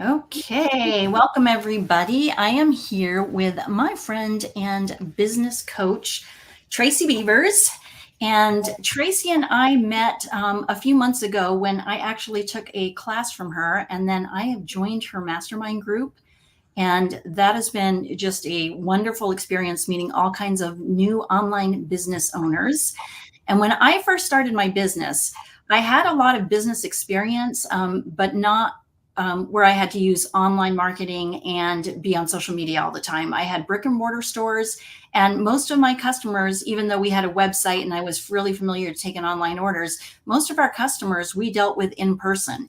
Okay, welcome everybody. I am here with my friend and business coach, Tracy Beavers. And Tracy and I met a few months ago when I actually took a class from her, and then I have joined her mastermind group. And that has been just a wonderful experience meeting all kinds of new online business owners. And when I first started my business, I had a lot of business experience, but not where I had to use online marketing and be on social media all the time. I had brick and mortar stores, and most of my customers, even though we had a website and I was really familiar to taking online orders, most of our customers we dealt with in person.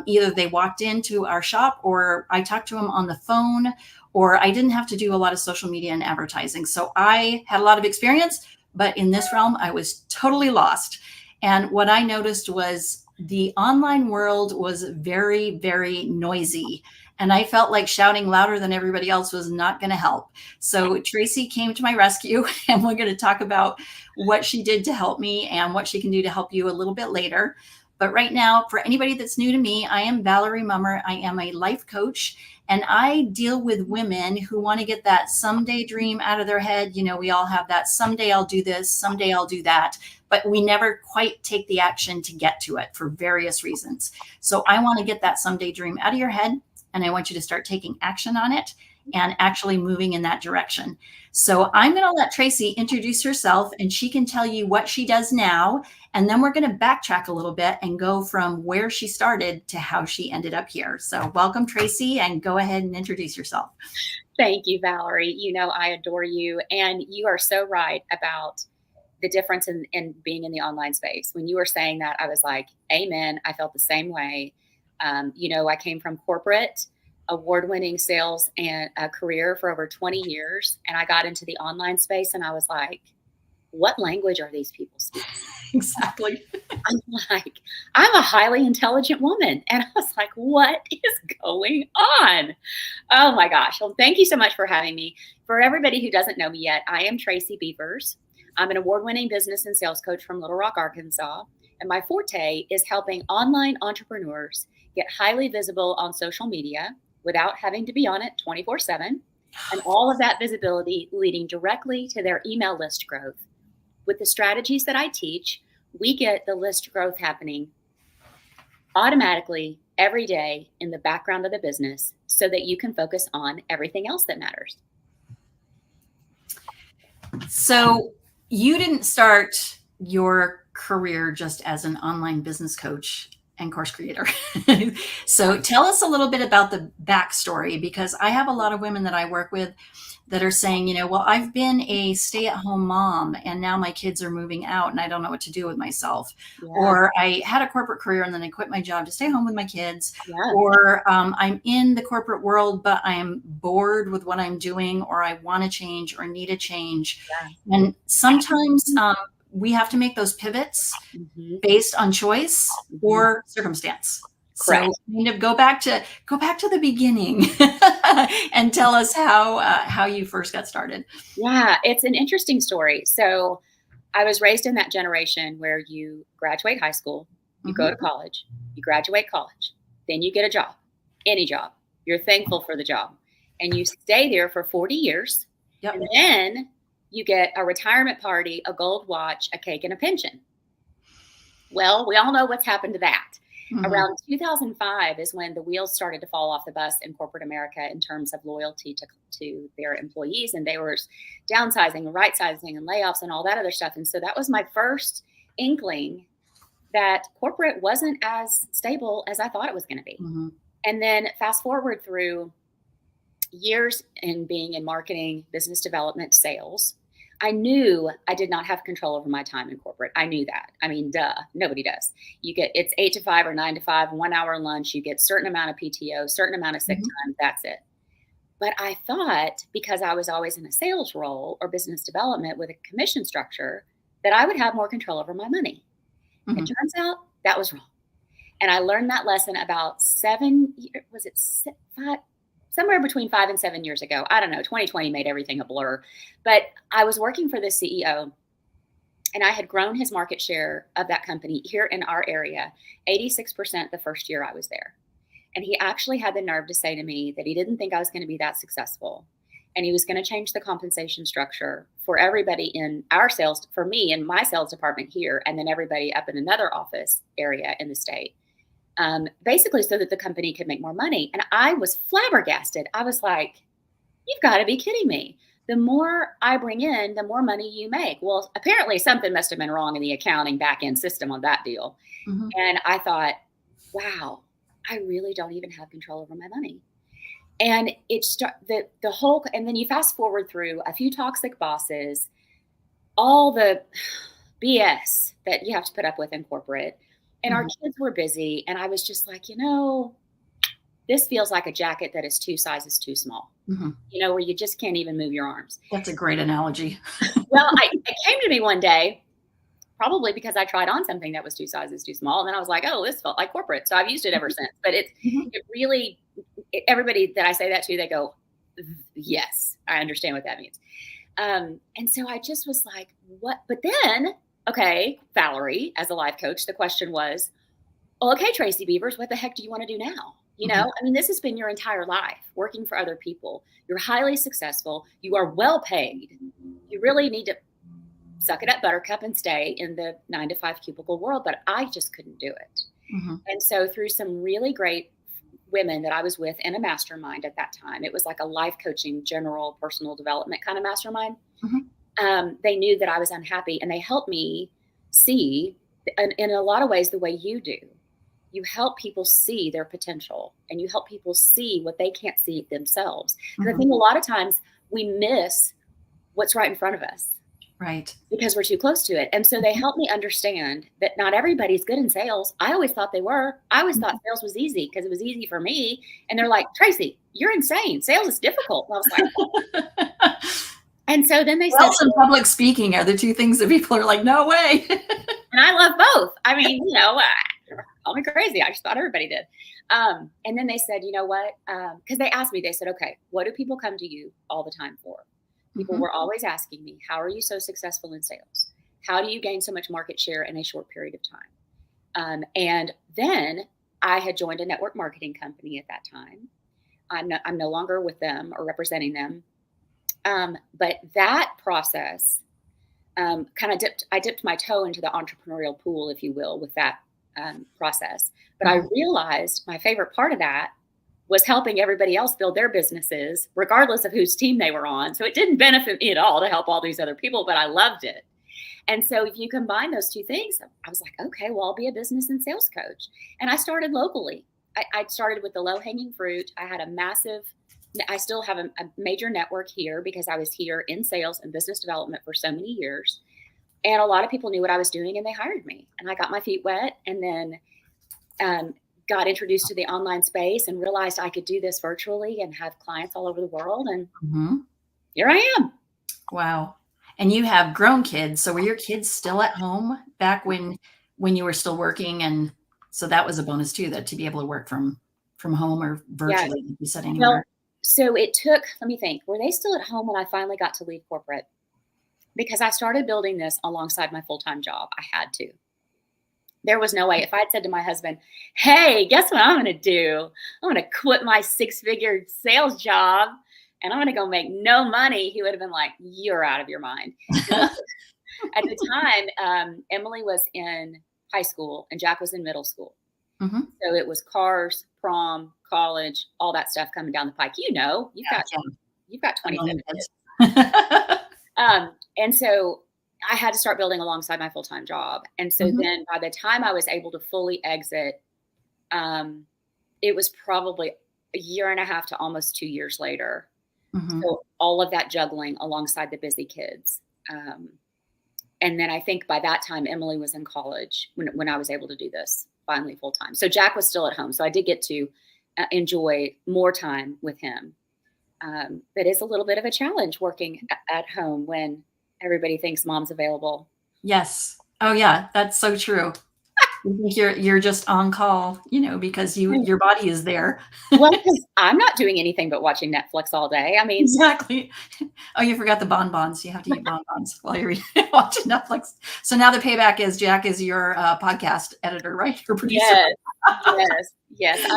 Either they walked into our shop or I talked to them on the phone, or I didn't have to do a lot of social media and advertising. So I had a lot of experience, but in this realm, I was totally lost. And what I noticed was the online world was very, very noisy. And I felt like shouting louder than everybody else was not going to help. So Tracy came to my rescue, and we're going to talk about what she did to help me and what she can do to help you a little bit later. But right now, for anybody that's new to me, I am Valerie Mummer. I am a life coach, and I deal with women who want to get that someday dream out of their head. You know, we all have that someday I'll do this, someday I'll do that, but we never quite take the action to get to it for various reasons. So I want to get that someday dream out of your head, and I want you to start taking action on it and actually moving in that direction. So I'm going to let Tracy introduce herself, and she can tell you what she does now. And then we're going to backtrack a little bit and go from where she started to how she ended up here. So welcome, Tracy, and go ahead and introduce yourself. Thank you, Valerie. You know, I adore you. And you are so right about the difference in being in the online space. When you were saying that, I was like, amen. I felt the same way. I came from corporate, award-winning sales and a career for over 20 years. And I got into the online space and I was like, what language are these people speaking? Exactly. I'm like, I'm a highly intelligent woman. And I was like, what is going on? Oh my gosh. Well, thank you so much for having me. For everybody who doesn't know me yet, I am Tracy Beavers. I'm an award-winning business and sales coach from Little Rock, Arkansas. And my forte is helping online entrepreneurs get highly visible on social media without having to be on it 24/7. And all of that visibility leading directly to their email list growth. With the strategies that I teach, we get the list growth happening automatically every day in the background of the business so that you can focus on everything else that matters. So you didn't start your career just as an online business coach and course creator. So tell us a little bit about the backstory, because I have a lot of women that I work with that are saying, well, I've been a stay-at-home mom and now my kids are moving out and I don't know what to do with myself. Yeah. Or I had a corporate career and then I quit my job to stay home with my kids. Yeah. Or I'm in the corporate world, but I'm bored with what I'm doing, or I want to change or need a change. Yeah. And sometimes we have to make those pivots based on choice or circumstance. Correct. So kind of go back to the beginning and tell us how you first got started. Yeah, it's an interesting story. So I was raised in that generation where you graduate high school, you go to college, you graduate college, then you get a job, any job. You're thankful for the job, and you stay there for 40 years. Yep. And then you get a retirement party, a gold watch, a cake, and a pension. Well, we all know what's happened to that. Around 2005 is when the wheels started to fall off the bus in corporate America in terms of loyalty to their employees. And they were downsizing and right sizing and layoffs and all that other stuff. And so that was my first inkling that corporate wasn't as stable as I thought it was going to be. And then fast forward through years in being in marketing, business development, sales, I knew I did not have control over my time in corporate. I knew that. I mean, duh, nobody does. It's 8 to 5 or 9 to 5, 1 hour lunch. You get certain amount of PTO, certain amount of sick time. That's it. But I thought because I was always in a sales role or business development with a commission structure that I would have more control over my money. It turns out that was wrong. And I learned that lesson about 7 years, was it 5? Somewhere between 5 and 7 years ago. I don't know. 2020 made everything a blur. But I was working for the CEO, and I had grown his market share of that company here in our area, 86% the first year I was there. And he actually had the nerve to say to me that he didn't think I was going to be that successful. And he was going to change the compensation structure for everybody in our sales, for me in my sales department here, and then everybody up in another office area in the state, basically so that the company could make more money. And I was flabbergasted. I was like, you've got to be kidding me. The more I bring in, the more money you make. Well, apparently something must have been wrong in the accounting back end system on that deal. Mhm. And I thought, wow, I really don't even have control over my money. And the whole, and then you fast forward through a few toxic bosses, all the BS that you have to put up with in corporate. And our kids were busy. And I was just like, this feels like a jacket that is 2 sizes too small, where you just can't even move your arms. That's a great analogy. Well, it came to me one day, probably because I tried on something that was 2 sizes too small. And then I was like, oh, this felt like corporate. So I've used it ever since. But it really, everybody that I say that to, they go, yes, I understand what that means. And so I just was like, what? But then, okay, Valerie, as a life coach, the question was, well, okay, Tracy Beavers, what the heck do you want to do now? I mean, this has been your entire life working for other people. You're highly successful. You are well paid. You really need to suck it up, buttercup, and stay in the 9-to-5 cubicle world. But I just couldn't do it. And so through some really great women that I was with in a mastermind at that time, it was like a life coaching, general personal development kind of mastermind. They knew that I was unhappy, and they helped me see in a lot of ways the way you do. You help people see their potential, and you help people see what they can't see themselves. And I think a lot of times we miss what's right in front of us. Right. Because we're too close to it. And so they helped me understand that not everybody's good in sales. I always thought they were. I always thought sales was easy because it was easy for me. And they're like, Tracy, you're insane. Sales is difficult. And I was like, and so then they said, and public speaking are the two things that people are like, no way. And I love both. I mean, call me crazy. I just thought everybody did. And then they said, you know what? Because they asked me, they said, okay, what do people come to you all the time for? People were always asking me, how are you so successful in sales? How do you gain so much market share in a short period of time? And then I had joined a network marketing company at that time. I'm no longer with them or representing them. But that process I dipped my toe into the entrepreneurial pool, if you will, with that process. But I realized my favorite part of that was helping everybody else build their businesses, regardless of whose team they were on. So it didn't benefit me at all to help all these other people, but I loved it. And so if you combine those two things, I was like, okay, well, I'll be a business and sales coach. And I started locally. I started with the low-hanging fruit. I still have a major network here because I was here in sales and business development for so many years. And a lot of people knew what I was doing and they hired me. And I got my feet wet, and then got introduced to the online space and realized I could do this virtually and have clients all over the world. And here I am. Wow. And you have grown kids. So were your kids still at home back when you were still working? And so that was a bonus too, that to be able to work from home or virtually, like you said, anywhere. Well, so it took, let me think, were they still at home when I finally got to leave corporate? Because I started building this alongside my full-time job. I had to. There was no way. If I had said to my husband, hey, guess what I'm going to do? I'm going to quit my 6-figure sales job and I'm going to go make no money. He would have been like, you're out of your mind. At the time, Emily was in high school and Jack was in middle school. So it was cars, prom, college, all that stuff coming down the pike. You've got 27 kids. And so I had to start building alongside my full-time job. And so then by the time I was able to fully exit, it was probably a year and a half to almost 2 years later. So all of that juggling alongside the busy kids. And then I think by that time, Emily was in college when I was able to do this finally full-time. So Jack was still at home. So I did get to enjoy more time with him. But it's a little bit of a challenge working at home when everybody thinks mom's available. Yes. Oh yeah. That's so true. You think you're just on call, because your body is there. Well, because I'm not doing anything but watching Netflix all day. I mean, Exactly. Oh, you forgot the bonbons. You have to eat bonbons while you're watching Netflix. So now the payback is Jack is your podcast editor, right? Your producer. yes, yes, yes.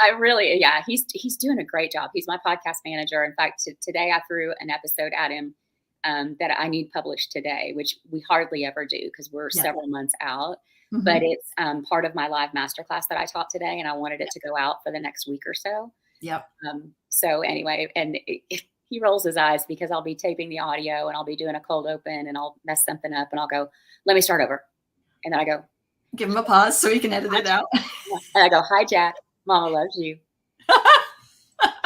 I really, yeah, he's doing a great job. He's my podcast manager. In fact, today I threw an episode at him that I need published today, which we hardly ever do because we're Yeah. several months out. Mhm. But it's part of my live masterclass that I taught today, and I wanted it to go out for the next week or so. Yep. So anyway, and he rolls his eyes because I'll be taping the audio and I'll be doing a cold open and I'll mess something up and I'll go, let me start over. And then I go, Give him a pause so he can edit it out. and I go, hi, Jack. Mama loves you.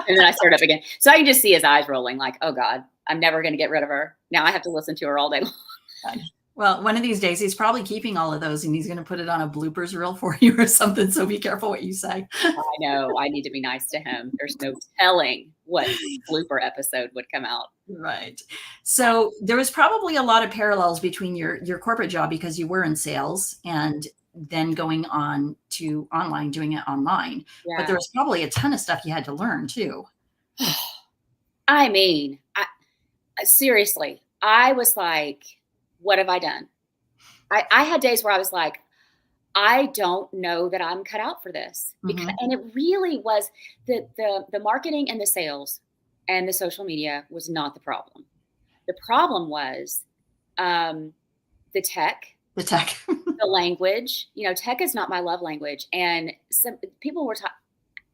And then I start up again. So I can just see his eyes rolling like, oh God, I'm never going to get rid of her. Now I have to listen to her all day long. Well, one of these days he's probably keeping all of those and he's going to put it on a bloopers reel for you or something. So be careful what you say. I know. I need to be nice to him. There's no telling what blooper episode would come out. Right. So there was probably a lot of parallels between your corporate job because you were in sales and then going on to online, doing it online. Yeah. But there was probably a ton of stuff you had to learn too. I mean, seriously, I was like, what have I done? I had days where I was like, I don't know that I'm cut out for this. Because, and it really was the marketing and the sales and the social media was not the problem. The problem was the tech. The tech. The language. Tech is not my love language. And some people were talking.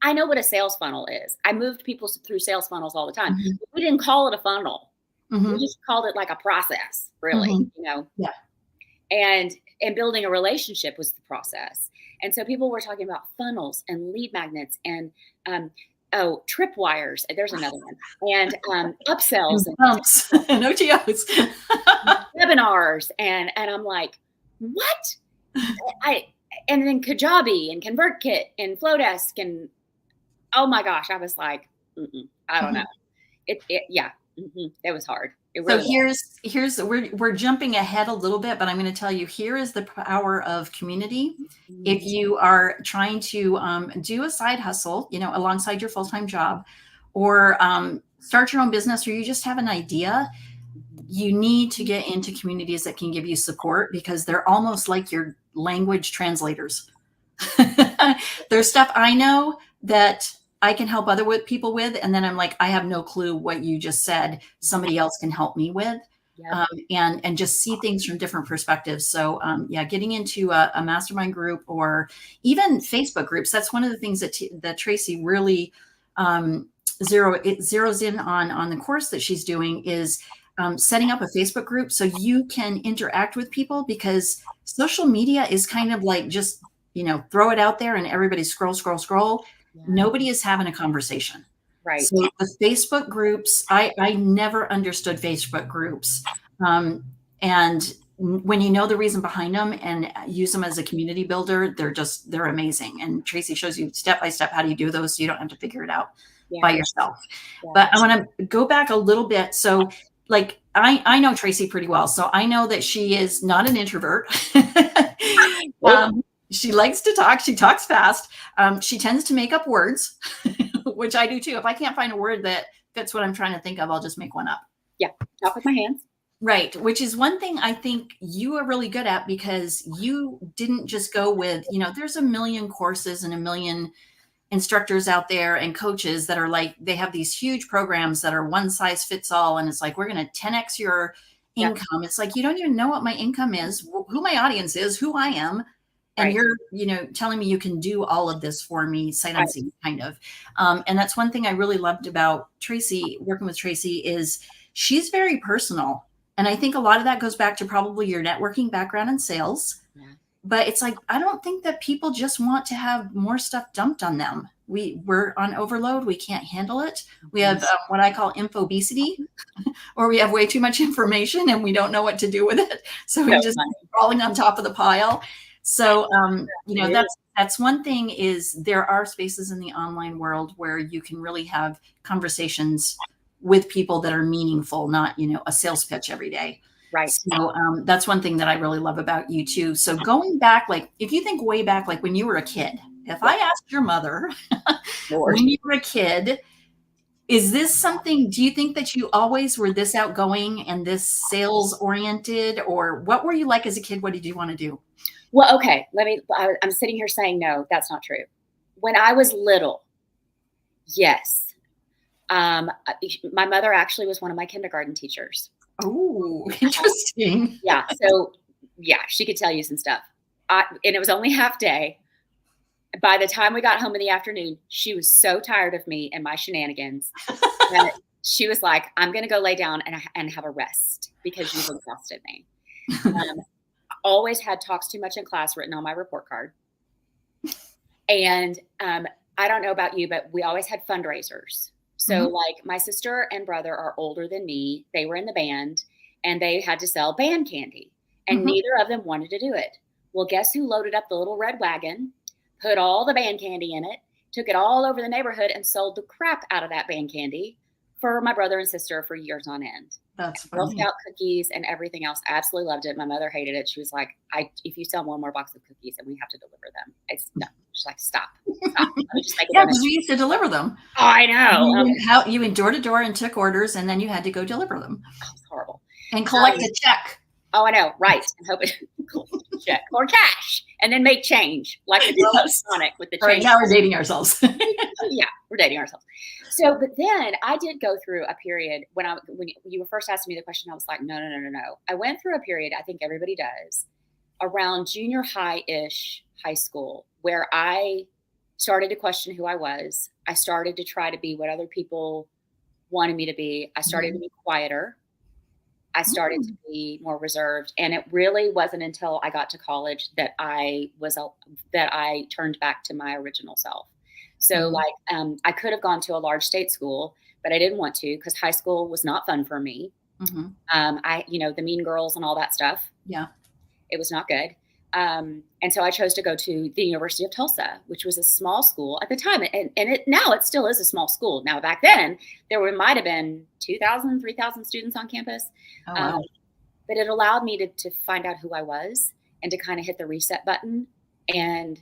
I know what a sales funnel is. I moved people through sales funnels all the time. Mm-hmm. We didn't call it a funnel. Mm-hmm. We just called it like a process, really, Yeah. And building a relationship was the process. And so people were talking about funnels and lead magnets and tripwires. There's another one. And upsells and bumps and OTOs. Webinars. And I'm like, what? And then Kajabi and ConvertKit and Flowdesk and oh my gosh, I was like, I don't know. It was hard. It really here's we're jumping ahead a little bit, but I'm going to tell you here is the power of community. Mm-hmm. If you are trying to do a side hustle, alongside your full-time job, or start your own business, or you just have an idea, you need to get into communities that can give you support because they're almost like your language translators. There's stuff I know that I can help other people with. And then I'm like, I have no clue what you just said. Somebody else can help me with. Yeah. And just see things from different perspectives. So getting into a mastermind group or even Facebook groups. That's one of the things that Tracy really zeroes in on the course that she's doing is setting up a Facebook group so you can interact with people, because social media is kind of like just, throw it out there and everybody scroll. Yeah. Nobody is having a conversation. Right. So the Facebook groups, I never understood Facebook groups. And when you know the reason behind them and use them as a community builder, they're amazing. And Tracy shows you step by step how do you do those so you don't have to figure it out by yourself. Yeah. But I want to go back a little bit. So like I know Tracy pretty well. So I know that she is not an introvert. She likes to talk. She talks fast. She tends to make up words, which I do too. If I can't find a word that fits what I'm trying to think of, I'll just make one up. Yeah, talk with my hands. Right, which is one thing I think you are really good at because you didn't just go with, there's a million courses and a million instructors out there and coaches that are like, they have these huge programs that are one size fits all. And it's like, we're going to 10X your income. Yeah. It's like, you don't even know what my income is, who my audience is, who I am. And you're, telling me you can do all of this for me, sight unseen, kind of. And that's one thing I really loved about Tracy, working with Tracy, is she's very personal. And I think a lot of that goes back to probably your networking background in sales. Yeah. But it's like, I don't think that people just want to have more stuff dumped on them. We're on overload. We can't handle it. We have what I call infobesity, or we have way too much information and we don't know what to do with it. So we're just crawling on top of the pile. So, that's one thing is there are spaces in the online world where you can really have conversations with people that are meaningful, not, a sales pitch every day. Right. So that's one thing that I really love about you too. So going back, like if you think way back, like when you were a kid, if I asked your mother Lord. when you were a kid, is this something, do you think that you always were this outgoing and this sales oriented, or what were you like as a kid? What did you want to do? Well, okay. I'm sitting here saying, no, that's not true. When I was little, yes. My mother actually was one of my kindergarten teachers. Oh, interesting. Yeah. So yeah, she could tell you some stuff. And it was only half day. By the time we got home in the afternoon, she was so tired of me and my shenanigans that she was like, I'm going to go lay down and have a rest because you've exhausted me. Always had talks too much in class written on my report card. And I don't know about you, but we always had fundraisers. So like my sister and brother are older than me. They were in the band and they had to sell band candy and neither of them wanted to do it. Well, guess who loaded up the little red wagon, put all the band candy in it, took it all over the neighborhood and sold the crap out of that band candy for my brother and sister for years on end. That's Girl funny. Scout cookies and everything else. Absolutely loved it. My mother hated it. She was like, if you sell one more box of cookies and we have to deliver them. No. She's like, stop. Let me just make it. Yeah, because we used to deliver them. Oh, I know. You went door to door and took orders, and then you had to go deliver them. Oh, it's horrible. And collect a check. Oh, I know. Right. And hope it check or cash and then make change like the Sonic with the change. Right, now we're dating ourselves. Yeah, we're dating ourselves. So, but then I did go through a period when you were first asking me the question, I was like, no. I went through a period, I think everybody does, around junior high-ish, high school, where I started to question who I was. I started to try to be what other people wanted me to be. I started to be quieter. I started to be more reserved. And it really wasn't until I got to college that I turned back to my original self. So I could have gone to a large state school, but I didn't want to because high school was not fun for me. The mean girls and all that stuff. Yeah. It was not good. And so I chose to go to the University of Tulsa, which was a small school at the time. And now it still is a small school. Now, back then, might have been 2,000, 3,000 students on campus. Oh, wow. But it allowed me to find out who I was and to kind of hit the reset button and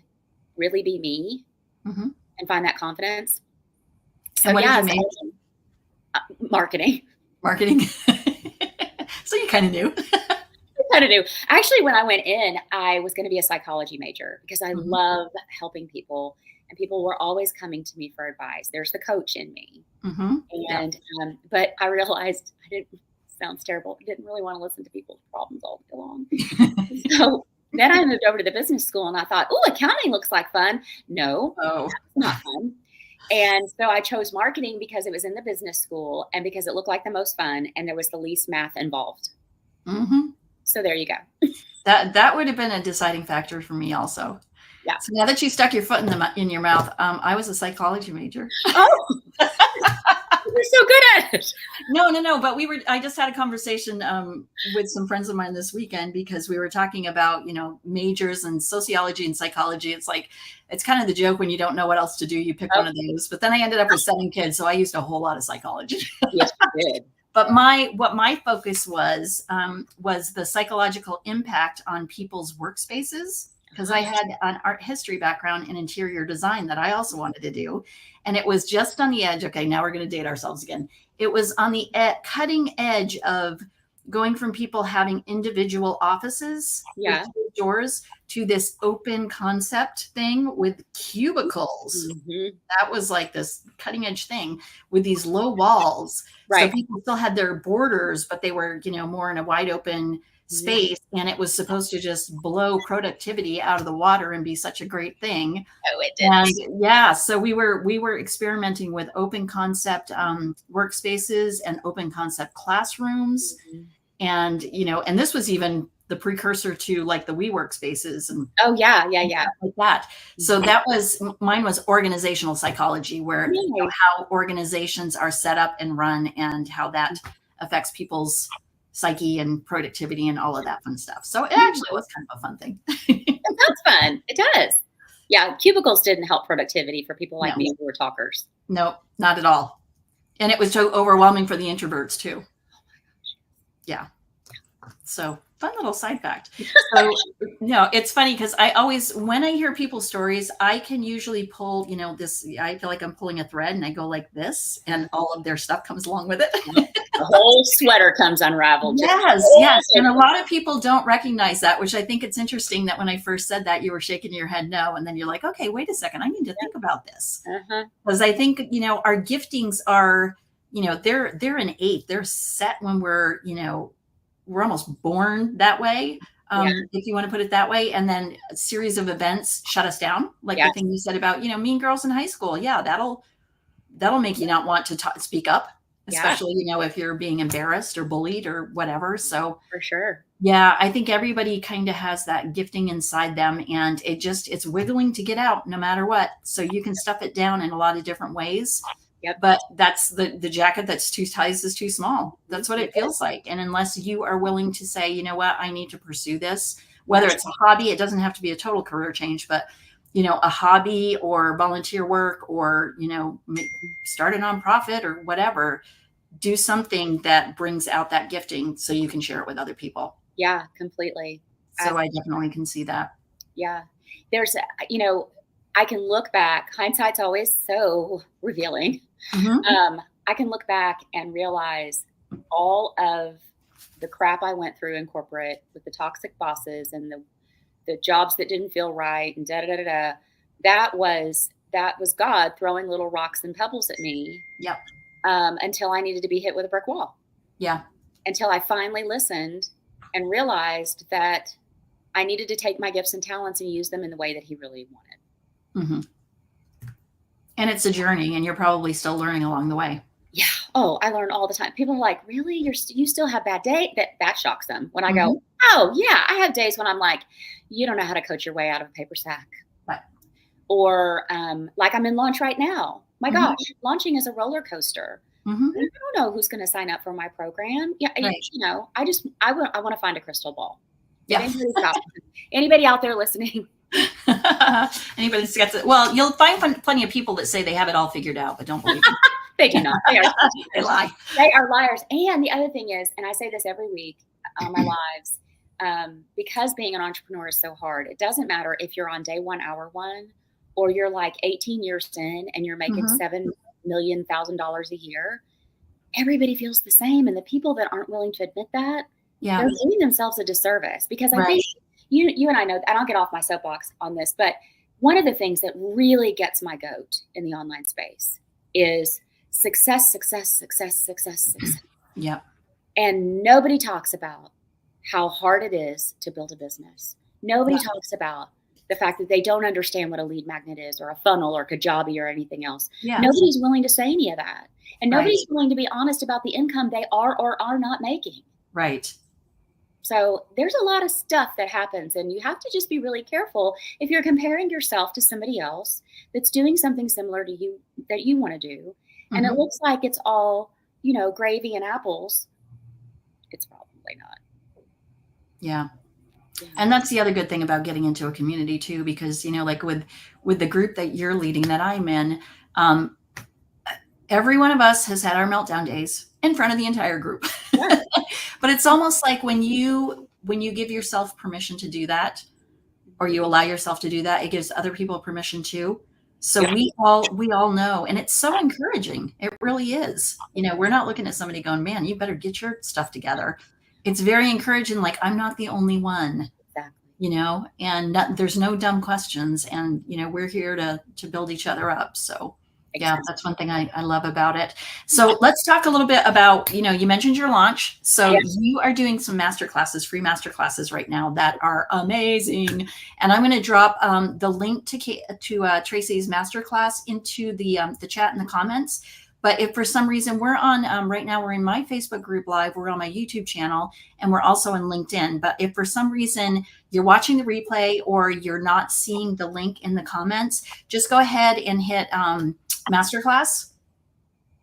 really be me and find that confidence. So, what did you major? Marketing. Marketing. So you kind of knew. Kind of knew. Actually, when I went in, I was going to be a psychology major because I love helping people, and people were always coming to me for advice. There's the coach in me, but I realized sounds terrible. I didn't really want to listen to people's problems all day long. So then I moved over to the business school, and I thought, "Oh, accounting looks like fun." No, that's not fun. And so I chose marketing because it was in the business school, and because it looked like the most fun, and there was the least math involved. So there you go. That would have been a deciding factor for me also. Yeah. So now that you stuck your foot in your mouth, I was a psychology major. Oh, you're so good at it. No. But I just had a conversation with some friends of mine this weekend because we were talking about, majors and sociology and psychology. It's like, it's kind of the joke when you don't know what else to do, you pick one of those. But then I ended up with 7 kids, so I used a whole lot of psychology. Yes, you did. But what my focus was the psychological impact on people's workspaces, because I had an art history background in interior design that I also wanted to do. And it was just on the edge. Okay, now we're going to date ourselves again. It was on the cutting edge of going from people having individual offices with doors to this open concept thing with cubicles. That was like this cutting edge thing with these low walls. Right. So people still had their borders, but they were, more in a wide open space. And it was supposed to just blow productivity out of the water and be such a great thing. Oh, it did. And so we were experimenting with open concept workspaces and open concept classrooms. And, and this was even the precursor to like the WeWork spaces and like that. So mine was organizational psychology, where how organizations are set up and run and how that affects people's psyche and productivity and all of that fun stuff. So it actually was kind of a fun thing. That's fun. It does. Yeah. Cubicles didn't help productivity for people like me who were talkers. No, not at all. And it was so overwhelming for the introverts too. Yeah. So fun little side fact. So no, it's funny because I always, when I hear people's stories, I can usually pull, this, I feel like I'm pulling a thread and I go like this and all of their stuff comes along with it. The whole sweater comes unraveled. Yes, yes. And a lot of people don't recognize that, which I think it's interesting that when I first said that, you were shaking your head no. And then you're like, okay, wait a second. I need to think about this. Because I think, our giftings are, they're innate. They're set when we're almost born that way. If you want to put it that way. And then a series of events shut us down. Like the thing you said about, mean girls in high school. Yeah, that'll make you not want to speak up. Especially, if you're being embarrassed or bullied or whatever. So for sure. Yeah, I think everybody kind of has that gifting inside them and it's wiggling to get out no matter what. So you can stuff it down in a lot of different ways. Yep. But that's the jacket that's too tight is too small. That's what it feels like. And unless you are willing to say, you know what, I need to pursue this, whether it's a hobby, it doesn't have to be a total career change, but a hobby or volunteer work or, start a nonprofit or whatever, do something that brings out that gifting so you can share it with other people. Yeah, completely. So I definitely can see that. Yeah. There's, I can look back. Hindsight's always so revealing. I can look back and realize all of the crap I went through in corporate with the toxic bosses and the jobs that didn't feel right and that was God throwing little rocks and pebbles at me. Yep. Until I needed to be hit with a brick wall. Yeah. Until I finally listened and realized that I needed to take my gifts and talents and use them in the way that he really wanted. And it's a journey and you're probably still learning along the way. Yeah. Oh, I learn all the time. People are like, really? You still have bad days? That shocks them when I go, oh yeah, I have days when I'm like, you don't know how to coach your way out of a paper sack. Right. Or like I'm in launch right now. My gosh, launching is a roller coaster. I don't know who's going to sign up for my program. Yeah, right. I want to find a crystal ball. Yeah. Anybody out there listening? Anybody that's got well, you'll find plenty of people that say they have it all figured out, but don't believe them. They do not. They lie. They are liars. And the other thing is, and I say this every week on my lives, because being an entrepreneur is so hard. It doesn't matter if you're on day 1, hour 1. Or you're like 18 years in and you're making $7 million a year. Everybody feels the same. And the people that aren't willing to admit that, they're doing themselves a disservice. Because I think you and I know, and I'll get off my soapbox on this, but one of the things that really gets my goat in the online space is success. Yeah. And nobody talks about how hard it is to build a business. Nobody talks about the fact that they don't understand what a lead magnet is or a funnel or Kajabi or anything else. Yeah. Nobody's willing to say any of that. And nobody's willing to be honest about the income they are or are not making. Right. So there's a lot of stuff that happens and you have to just be really careful if you're comparing yourself to somebody else that's doing something similar to you that you want to do. And it looks like it's all, gravy and apples. It's probably not. Yeah. And that's the other good thing about getting into a community too, because, like with the group that you're leading that I'm in, every one of us has had our meltdown days in front of the entire group. Yeah. But it's almost like when you give yourself permission to do that, or you allow yourself to do that, it gives other people permission too. So we all know, and it's so encouraging. It really is. We're not looking at somebody going, man, you better get your stuff together. It's very encouraging. Like, I'm not the only one, and there's no dumb questions. And, we're here to build each other up. So yeah, that's one thing I love about it. So let's talk a little bit about, you mentioned your launch. So you are doing some free master classes right now that are amazing. And I'm going to drop the link to Tracy's masterclass into the chat in the comments. But if for some reason we're on, right now we're in my Facebook group live, we're on my YouTube channel, and we're also on LinkedIn. But if for some reason you're watching the replay or you're not seeing the link in the comments, just go ahead and hit masterclass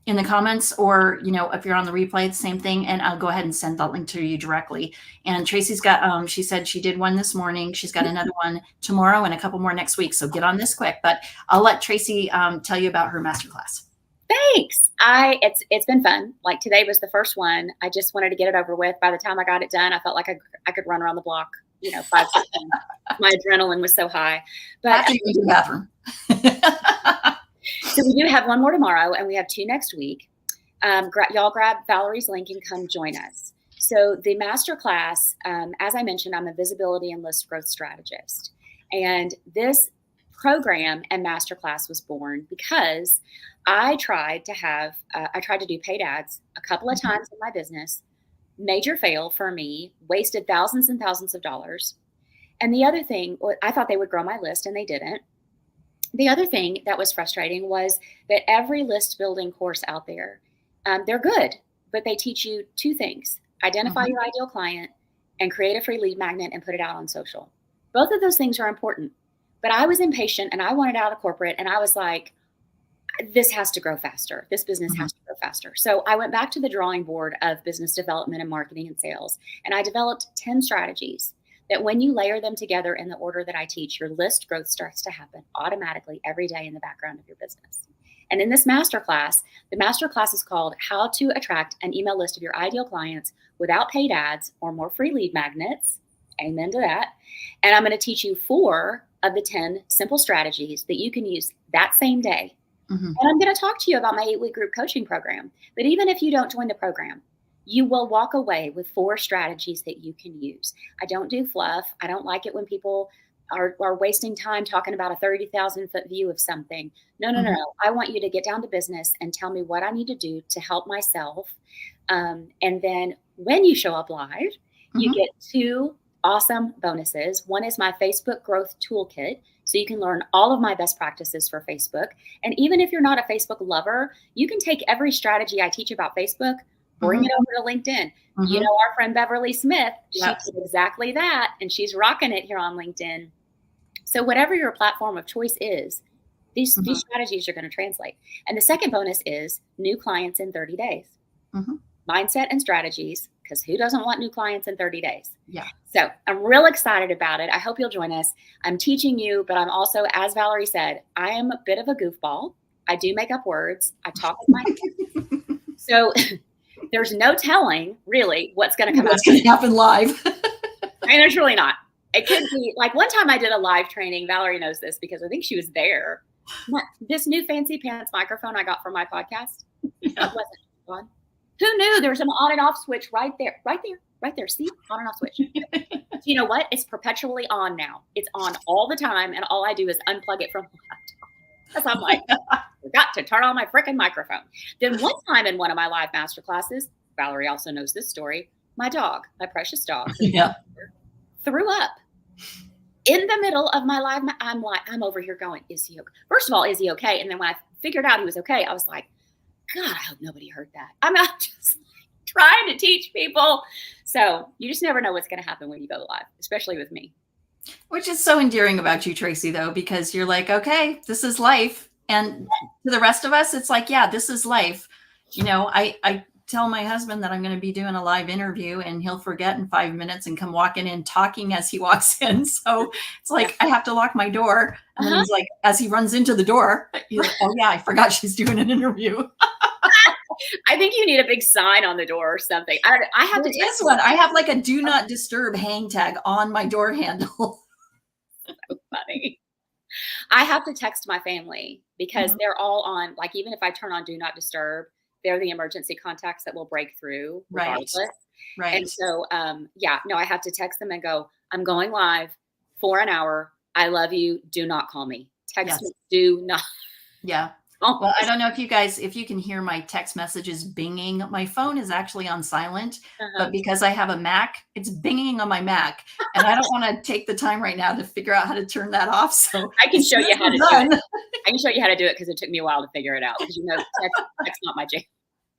in the comments, or, if you're on the replay, the same thing. And I'll go ahead and send that link to you directly. And Tracy's got, she said she did one this morning. She's got another one tomorrow and a couple more next week. So get on this quick, but I'll let Tracy tell you about her masterclass. Thanks. It's been fun. Like today was the first one. I just wanted to get it over with. By the time I got it done, I felt like I could run around the block, 5 6 times. My adrenaline was so high. But I have to go to the bathroom. So we do have one more tomorrow, and we have 2 next week. Y'all grab Valerie's link and come join us. So the masterclass, as I mentioned, I'm a visibility and list growth strategist, and this program and masterclass was born because I tried to do paid ads a couple of times in my business, major fail for me, wasted thousands and thousands of dollars. And the other thing, I thought they would grow my list, and they didn't. The other thing that was frustrating was that every list building course out there, they're good, but they teach you 2 things: identify your ideal client and create a free lead magnet and put it out on social. Both of those things are important. But I was impatient and I wanted out of corporate, and I was like, this has to grow faster. This business has to grow faster. So I went back to the drawing board of business development and marketing and sales, and I developed 10 strategies that when you layer them together in the order that I teach, your list growth starts to happen automatically every day in the background of your business. And in this masterclass, the masterclass is called How to Attract an Email List of Your Ideal Clients Without Paid Ads or More Free Lead Magnets. Amen to that. And I'm going to teach you 4 of the 10 simple strategies that you can use that same day. And I'm going to talk to you about my 8-week group coaching program. But even if you don't join the program, you will walk away with 4 strategies that you can use. I don't do fluff. I don't like it when people are wasting time talking about a 30,000-foot view of something. No. I want you to get down to business and tell me what I need to do to help myself. And then when you show up live, you get 2 awesome bonuses. One is my Facebook growth toolkit. So you can learn all of my best practices for Facebook. And even if you're not a Facebook lover, you can take every strategy I teach about Facebook, bring it over to LinkedIn. You know, our friend Beverly Smith, she did exactly that. And she's rocking it here on LinkedIn. So whatever your platform of choice is, these strategies are going to translate. And the second bonus is new clients in 30 days. Mindset and strategies, because who doesn't want new clients in 30 days? Yeah. So I'm real excited about it. I hope you'll join us. I'm teaching you, but I'm also, as Valerie said, I am a bit of a goofball. I do make up words. I talk with my So there's no telling really what's going to come out. What's going to happen live. And it's really not. It could be like one time I did a live training. Valerie knows this because I think she was there. This new fancy pants microphone I got for my podcast. It wasn't on. Who knew there was an on and off switch right there. See, on and off switch. So you know what? It's perpetually on now. It's on all the time. And all I do is unplug it from the laptop. So I'm like, forgot to turn on my freaking microphone. Then one time in one of my live master classes, Valerie also knows this story. My dog, my precious dog, threw up in the middle of my live. I'm over here going, is he okay? First of all, is he okay? And then when I figured out he was okay, I was like, God, I hope nobody heard that. I'm not just trying to teach people. So you just never know what's going to happen when you go live, especially with me. Which is so endearing about you, Tracy, though, because you're like, okay, this is life. And to the rest of us, it's like, yeah, this is life. You know, I tell my husband that I'm going to be doing a live interview and he'll forget in 5 minutes and come walking in talking as he walks in. So it's like, I have to lock my door. And then he's like, as he runs into the door, he's like, oh yeah, I forgot she's doing an interview. I think you need a big sign on the door or something. I have to test one. I have like a do not disturb hang tag on my door handle. So funny. I have to text my family because they're all on, like, even if I turn on do not disturb, they're the emergency contacts that will break through regardless. Right. And so, I have to text them and go, I'm going live for an hour. I love you. Do not call me. Text me. Do not. Yeah. Well, I don't know if you can hear my text messages binging. My phone is actually on silent, but because I have a Mac, it's binging on my Mac. And I don't want to take the time right now to figure out how to turn that off. So I can show you how to do it. I can show you how to do it because it took me a while to figure it out. Because text not my jam.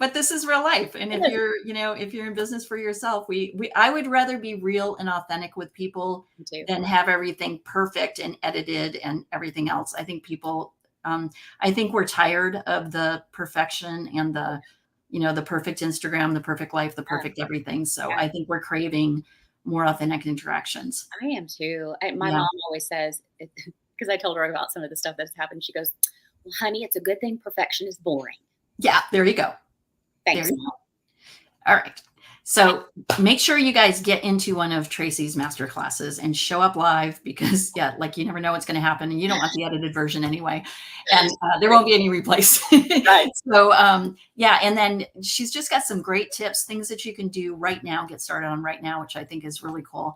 But this is real life. And if you're in business for yourself, I would rather be real and authentic with people than have everything perfect and edited and everything else. I think I think we're tired of the perfection and the perfect Instagram, the perfect life, the perfect everything. So I think we're craving more authentic interactions. I am too. My mom always says, because I told her about some of the stuff that's happened. She goes, well, honey, it's a good thing perfection is boring. Yeah, there you go. There Thanks. you go. All right. So make sure you guys get into one of Tracy's master classes and show up live because, yeah, like you never know what's going to happen and you don't want the edited version anyway. And there won't be any replays. Right. So, yeah. And then she's just got some great tips, things that you can do right now, get started on right now, which I think is really cool.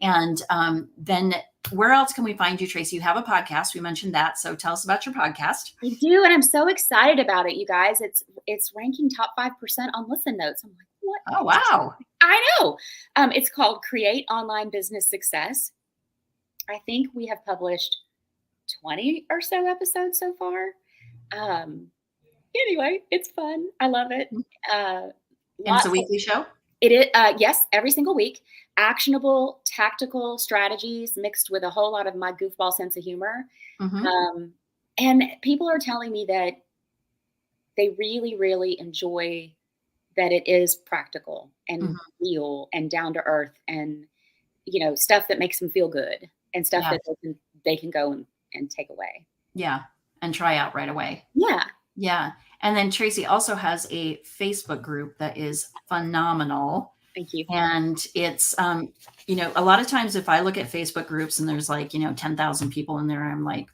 And then where else can we find you, Tracy? You have a podcast. We mentioned that. So tell us about your podcast. I do, and I'm so excited about it, you guys. It's ranking top 5% on Listen Notes. I'm like, what? Oh, wow. I know. It's called Create Online Business Success. I think we have published 20 or so episodes so far. Anyway, it's fun. I love it. And it's a weekly show? It is, yes, every single week. Actionable, tactical strategies mixed with a whole lot of my goofball sense of humor. Mm-hmm. And people are telling me that they really, really enjoy that it is practical and real and down to earth and, stuff that makes them feel good and stuff that they can go and take away. Yeah. And try out right away. Yeah. Yeah. And then Tracy also has a Facebook group that is phenomenal. Thank you. And it's, a lot of times if I look at Facebook groups and there's like, 10,000 people in there, I'm like,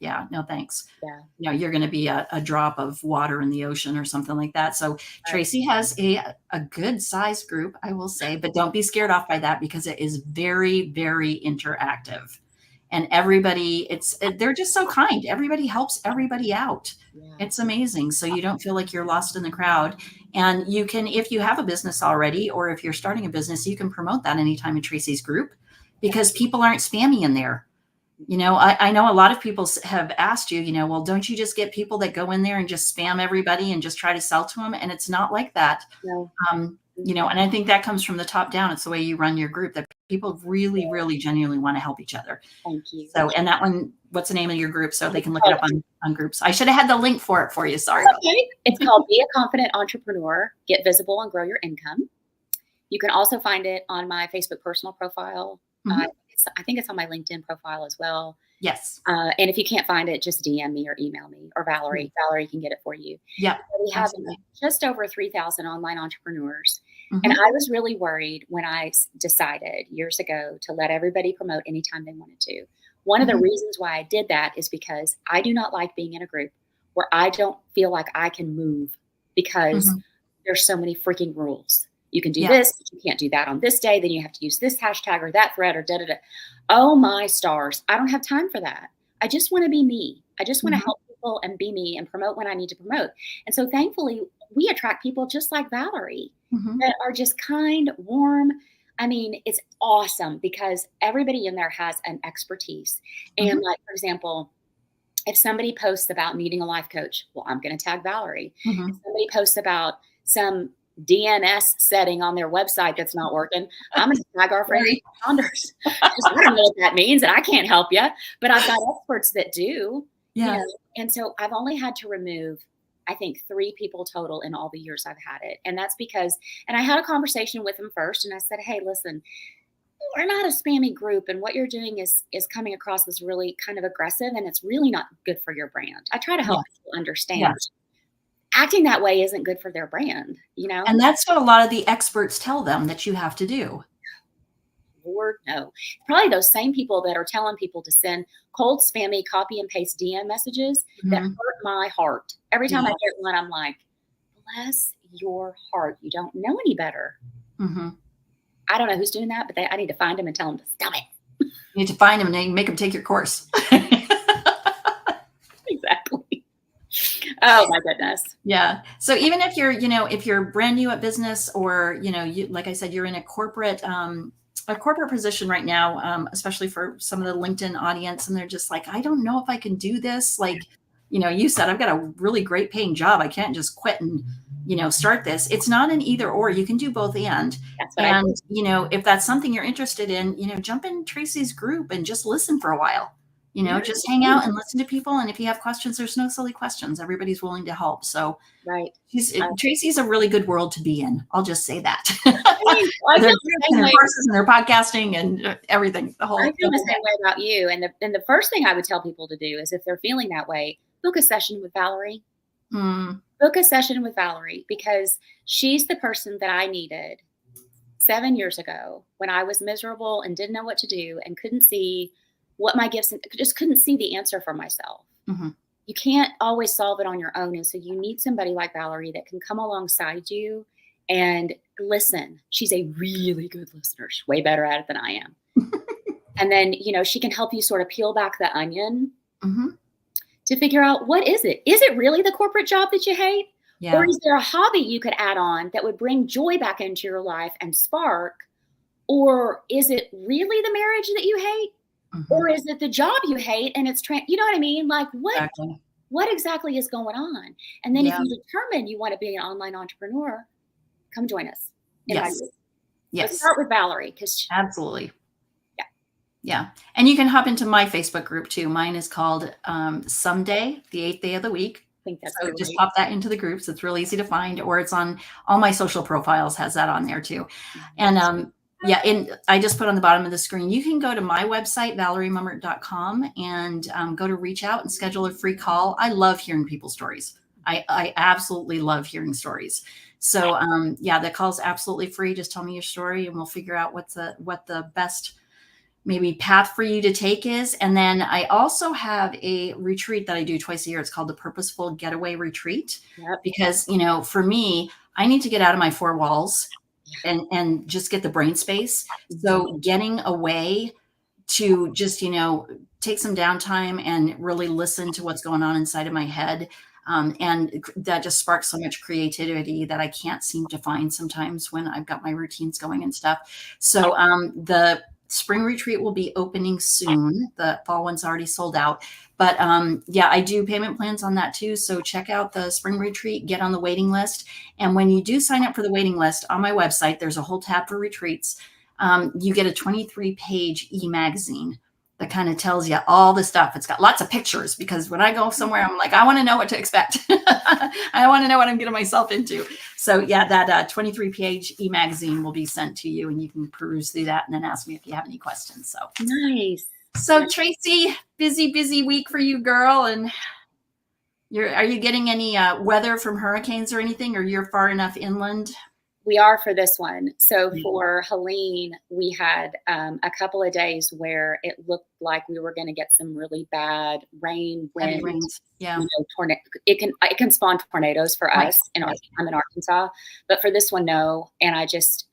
yeah, no, thanks. Yeah. You're going to be a drop of water in the ocean or something like that. So Tracy has a good size group, I will say, but don't be scared off by that because it is very, very interactive. And everybody, they're just so kind. Everybody helps everybody out. Yeah. It's amazing. So you don't feel like you're lost in the crowd. And you can, if you have a business already, or if you're starting a business, you can promote that anytime in Tracy's group because people aren't spammy in there. I know a lot of people have asked you, well, don't you just get people that go in there and just spam everybody and just try to sell to them? And it's not like that. No. And I think that comes from the top down. It's the way you run your group that people really, really genuinely want to help each other. Thank you. So, and that one, what's the name of your group? So they can look it up on groups. I should have had the link for it for you. Sorry. Okay. It's called Be a Confident Entrepreneur, Get Visible and Grow Your Income. You can also find it on my Facebook personal profile. Mm-hmm. I think it's on my LinkedIn profile as well. Yes. And if you can't find it, just DM me or email me or Valerie. Mm-hmm. Valerie can get it for you. Yeah. We have just over 3,000 online entrepreneurs. Mm-hmm. And I was really worried when I decided years ago to let everybody promote anytime they wanted to. One of the reasons why I did that is because I do not like being in a group where I don't feel like I can move because there's so many freaking rules. You can do this, but you can't do that on this day. Then you have to use this hashtag or that thread or da-da-da. Oh my stars. I don't have time for that. I just want to be me. I just want to help people and be me and promote when I need to promote. And so thankfully we attract people just like Valerie that are just kind, warm. I mean, it's awesome because everybody in there has an expertise. And like, for example, if somebody posts about needing a life coach, well, I'm going to tag Valerie. If somebody posts about some DNS setting on their website that's not working, I'm going to tag our friend Saunders. I don't know what that means, and I can't help you, but I've got experts that do. Yeah. And so I've only had to remove, I think, 3 people total in all the years I've had it. And that's because, and I had a conversation with them first, and I said, hey, listen, we're not a spammy group, and what you're doing is coming across as really kind of aggressive, and it's really not good for your brand. I try to help people understand. Yes. Acting that way isn't good for their brand, And that's what a lot of the experts tell them that you have to do. Lord, no. Probably those same people that are telling people to send cold, spammy, copy and paste DM messages that hurt my heart. Every time I get one, I'm like, bless your heart. You don't know any better. I don't know who's doing that, but I need to find them and tell them to stop it. You need to find them and make them take your course. Exactly. Oh my goodness. Yeah. So even if you're, if you're brand new at business or, you, like I said, you're in a corporate position right now, especially for some of the LinkedIn audience. And they're just like, I don't know if I can do this. Like, you said, I've got a really great paying job. I can't just quit and, start this. It's not an either or. You can do both and. And, if that's something you're interested in, jump in Tracy's group and just listen for a while. Just hang out and listen to people. And if you have questions, there's no silly questions. Everybody's willing to help. So Tracy's a really good world to be in. I'll just say that. Their courses and their podcasting and everything. I feel the same way about you. And the first thing I would tell people to do is if they're feeling that way, book a session with Valerie. Book a session with Valerie, because she's the person that I needed 7 years ago when I was miserable and didn't know what to do and couldn't see what my gifts, and just couldn't see the answer for myself. Mm-hmm. You can't always solve it on your own. And so you need somebody like Valerie that can come alongside you and listen. She's a really good listener. She's way better at it than I am. And then, she can help you sort of peel back the onion to figure out, what is it? Is it really the corporate job that you hate? Yeah. Or is there a hobby you could add on that would bring joy back into your life and spark? Or is it really the marriage that you hate? Or is it the job you hate and it's, you know what I mean? Like, what exactly is going on? And then if you determine you want to be an online entrepreneur, come join us. Yes. Let's start with Valerie, because absolutely. Yeah. And you can hop into my Facebook group too. Mine is called Someday, the 8th day of the week. I think that's so great. Just pop that into the groups. It's real easy to find, or it's on all my social profiles, has that on there too. And and I just put on the bottom of the screen, you can go to my website, ValerieMummert.com, and go to reach out and schedule a free call. I love hearing people's stories. I absolutely love hearing stories. So the call's absolutely free. Just tell me your story and we'll figure out what the best maybe path for you to take is. And then I also have a retreat that I do twice a year. It's called the Purposeful Getaway Retreat. Because, for me, I need to get out of my four walls and just get the brain space. So getting away to just, take some downtime and really listen to what's going on inside of my head. And that just sparks so much creativity that I can't seem to find sometimes when I've got my routines going and stuff. So the spring retreat will be opening soon. The fall one's already sold out. But I do payment plans on that too. So check out the spring retreat, get on the waiting list. And when you do sign up for the waiting list on my website, there's a whole tab for retreats. You get a 23-page e-magazine that kind of tells you all the stuff. It's got lots of pictures, because when I go somewhere, I'm like, I want to know what to expect. I want to know what I'm getting myself into. So that 23-page e-magazine will be sent to you, and you can peruse through that and then ask me if you have any questions. So nice. So Tracy, busy week for you, girl. And are you getting any weather from hurricanes or anything, or you're far enough inland? We are for this one. So for Helene, we had a couple of days where it looked like we were going to get some really bad rain, wind. Yeah. Tornado. It can spawn tornadoes for us. And I'm in Arkansas, but for this one, no. And I just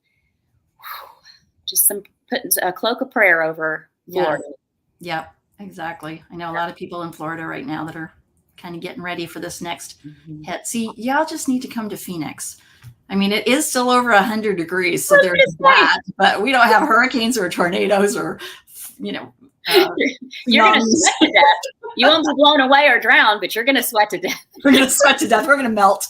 put a cloak of prayer over Florida. Yeah, exactly. I know a lot of people in Florida right now that are kind of getting ready for this next hit. See, y'all just need to come to Phoenix. I mean, it is still over 100 degrees, so there's that, but we don't have hurricanes or tornadoes or, you're going to sweat to death. You won't be blown away or drowned, but you're going to sweat to death. We're going to sweat to death. We're going to melt.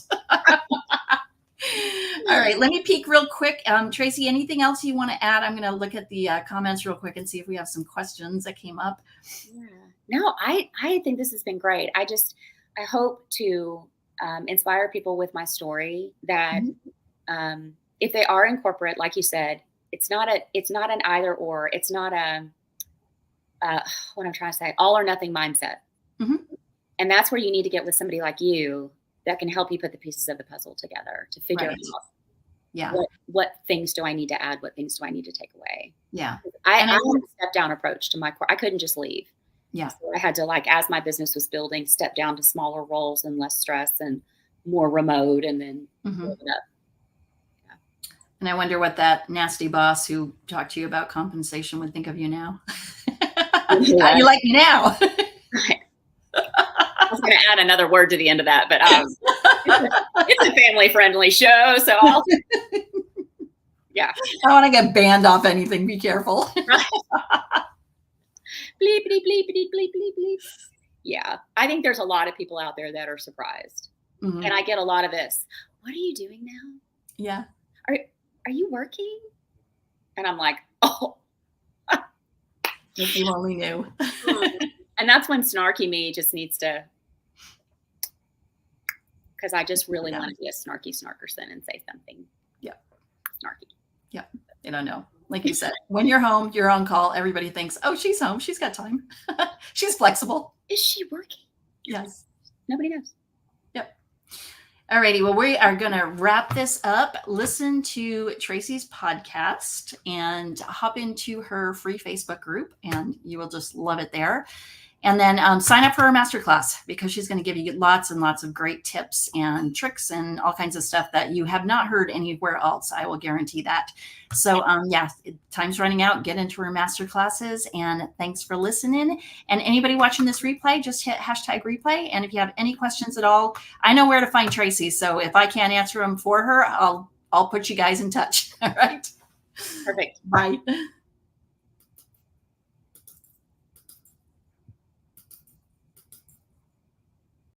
All right, let me peek real quick. Tracy, anything else you want to add? I'm going to look at the comments real quick and see if we have some questions that came up. Yeah. No, I think this has been great. I hope to inspire people with my story that if they are in corporate, like you said, it's not an either or. It's not what I'm trying to say, all or nothing mindset. And that's where you need to get with somebody like you that can help you put the pieces of the puzzle together to figure out what things do I need to add? What things do I need to take away? Yeah. I had a step down approach to my core. I couldn't just leave. Yeah. So I had to, as my business was building, step down to smaller roles and less stress and more remote, and then build it up. Yeah. And I wonder what that nasty boss who talked to you about compensation would think of you now. How do you like me now? I was going to add another word to the end of that, but it's a family-friendly show, so I'll. Yeah. I don't want to get banned off anything. Be careful. Right. Bleep, bleep, bleep, bleep, bleep, bleep, bleep. Yeah. I think there's a lot of people out there that are surprised. And I get a lot of this. What are you doing now? Yeah. Are you working? And I'm like, oh. If you only knew. And that's when snarky me just needs to, because I just really want to be a snarky snarkerson and say something. Yeah. Snarky. Yeah. I don't know. Like you said, when you're home, you're on call. Everybody thinks, oh, she's home. She's got time. She's flexible. Is she working? Yes. Nobody knows. Yep. Alrighty, well, we are going to wrap this up. Listen to Tracy's podcast and hop into her free Facebook group, and you will just love it there. And then sign up for her masterclass, because she's going to give you lots and lots of great tips and tricks and all kinds of stuff that you have not heard anywhere else. I will guarantee that. So yeah, time's running out. Get into her masterclasses, and thanks for listening. And anybody watching this replay, just hit hashtag replay. And if you have any questions at all, I know where to find Tracy. So if I can't answer them for her, I'll put you guys in touch. All right. Perfect. Bye.